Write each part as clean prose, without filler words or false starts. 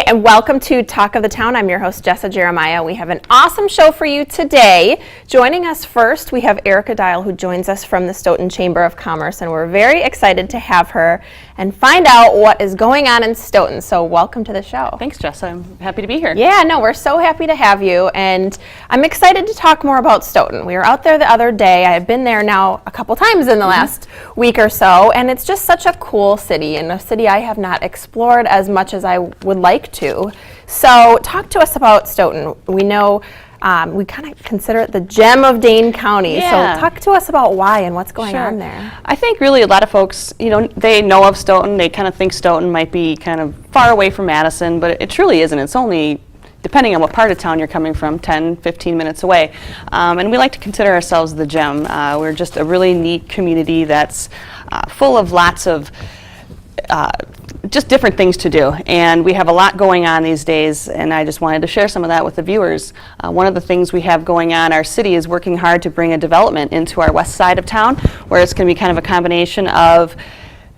and welcome to Talk of the Town. I'm your host, Jessa Jeremiah. We have an awesome show for you today. Joining us first, we have Erica Dial, who joins us from the Stoughton Chamber of Commerce, and we're very excited to have her and find out what is going on in Stoughton. So welcome to the show. Thanks, Jessa. I'm happy to be here. Yeah, no, we're so happy to have you, and I'm excited to talk more about Stoughton. We were out there the other day. I've been there now a couple times in the last week or so, and it's just such a cool city, and a city I have not explored as much as I would like to. So talk to us about Stoughton. We know we kind of consider it the gem of Dane County. Yeah. So talk to us about why and what's going on there. I think really a lot of folks, they know of Stoughton. They kind of think Stoughton might be kind of far away from Madison, but it truly isn't. It's only, depending on what part of town you're coming from, 10, 15 minutes away. And we like to consider ourselves the gem. We're just a really neat community that's full of lots of just different things to do, and we have a lot going on these days, and I just wanted to share some of that with the viewers. One of the things we have going on, our city is working hard to bring a development into our west side of town, where it's going to be kind of a combination of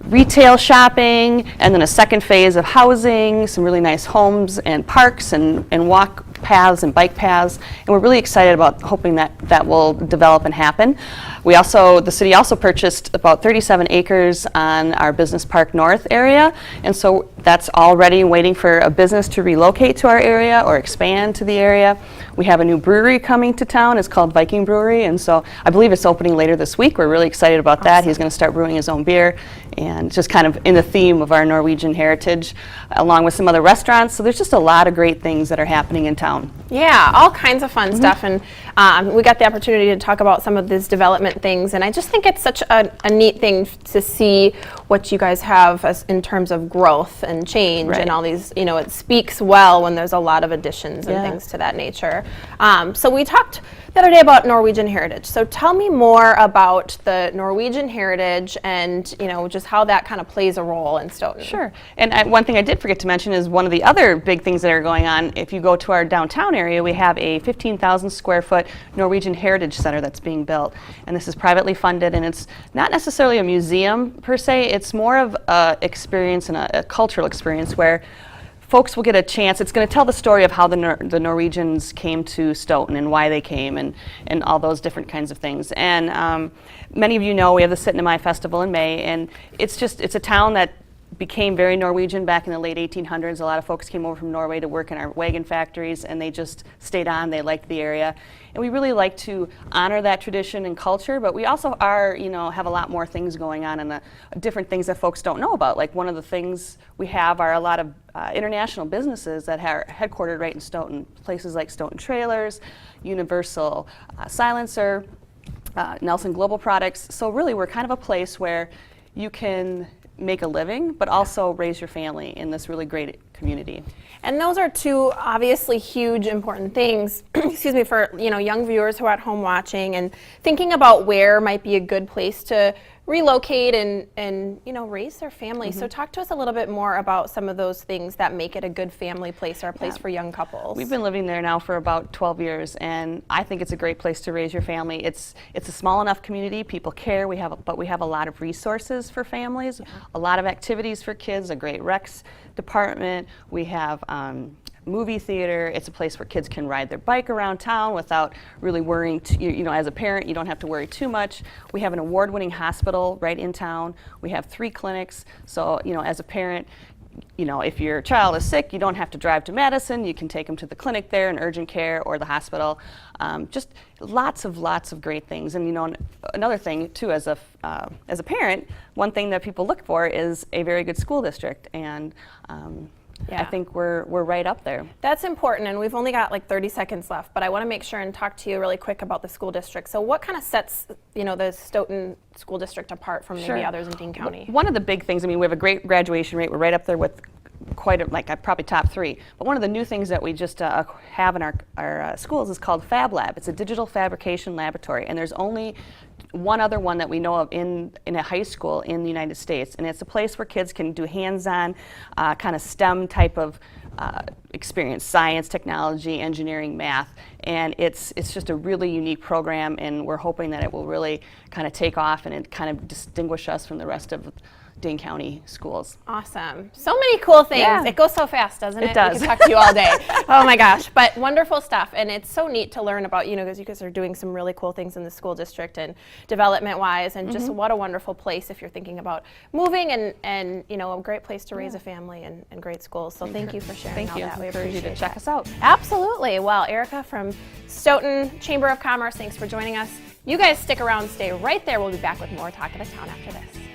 retail shopping and then a second phase of housing, some really nice homes and parks and walk paths and bike paths, and we're really excited about hoping that that will develop and happen. The city also purchased about 37 acres on our Business Park North area, and so that's already waiting for a business to relocate to our area or expand to the area. We have a new brewery coming to town. It's called Viking Brewery, and so I believe it's opening later this week. We're really excited about that. He's going to start brewing his own beer, and just kind of in the theme of our Norwegian heritage, along with some other restaurants. So there's just a lot of great things that are happening in town. Yeah, all kinds of fun stuff, and we got the opportunity to talk about some of these development things, and I just think it's such a neat thing to see what you guys have in terms of growth and change and all these, it speaks well when there's a lot of additions and things to that nature. So we talked the other day about Norwegian heritage. So tell me more about the Norwegian heritage and, just how that kind of plays a role in Stoughton. Sure. And one thing I did forget to mention is one of the other big things that are going on. If you go to our downtown area, we have a 15,000 square foot Norwegian Heritage Center that's being built. And this is privately funded, and it's not necessarily a museum per se. It's more of an experience and a cultural experience where folks will get a chance. It's going to tell the story of how the Norwegians came to Stoughton and why they came and all those different kinds of things. And many of you know we have the Stoughton Festival in May, and it's a town that became very Norwegian back in the late 1800s. A lot of folks came over from Norway to work in our wagon factories, and they just stayed on. They liked the area. And we really like to honor that tradition and culture, but we also have a lot more things going on and different things that folks don't know about. Like one of the things we have are a lot of international businesses that are headquartered right in Stoughton. Places like Stoughton Trailers, Universal Silencer, Nelson Global Products. So really we're kind of a place where you can make a living, but also raise your family in this really great community. And those are two obviously huge important things, excuse me, for young viewers who are at home watching and thinking about where might be a good place to relocate and raise their family. So talk to us a little bit more about some of those things that make it a good family place or a place for young couples. We've been living there now for about 12 years, and I think it's a great place to raise your family. It's a small enough community. People care. But we have a lot of resources for families, a lot of activities for kids, a great recs department. We have movie theater. It's a place where kids can ride their bike around town without really worrying. As a parent, you don't have to worry too much. We have an award-winning hospital right in town. We have 3 clinics. So, as a parent, if your child is sick, you don't have to drive to Madison. You can take them to the clinic there in urgent care or the hospital. Just lots of great things. And another thing too, as a parent, one thing that people look for is a very good school district, and I think we're right up there. That's important, and we've only got like 30 seconds left, but I want to make sure and talk to you really quick about the school district. So what kind of sets the Stoughton School District apart from maybe others in Dane County? One of the big things, we have a great graduation rate. We're right up there with probably top 3. But one of the new things that we just have in our schools is called Fab Lab. It's a digital fabrication laboratory, and there's only one other one that we know of in a high school in the United States, and it's a place where kids can do hands-on kind of STEM type of experience science, technology, engineering, math, and it's just a really unique program, and we're hoping that it will really kind of take off and it kind of distinguish us from the rest of Dane County schools. Awesome. So many cool things. Yeah. It goes so fast, doesn't it? It does. We could talk to you all day. Oh my gosh. But wonderful stuff. And it's so neat to learn about, because you guys are doing some really cool things in the school district and development-wise, and just what a wonderful place if you're thinking about moving and a great place to raise a family and great schools. So thank you for sharing all that. We encourage you to appreciate check that. us out. Absolutely. Well, Erica from Stoughton Chamber of Commerce, thanks for joining us. You guys stick around, stay right there. We'll be back with more Talk of the Town after this.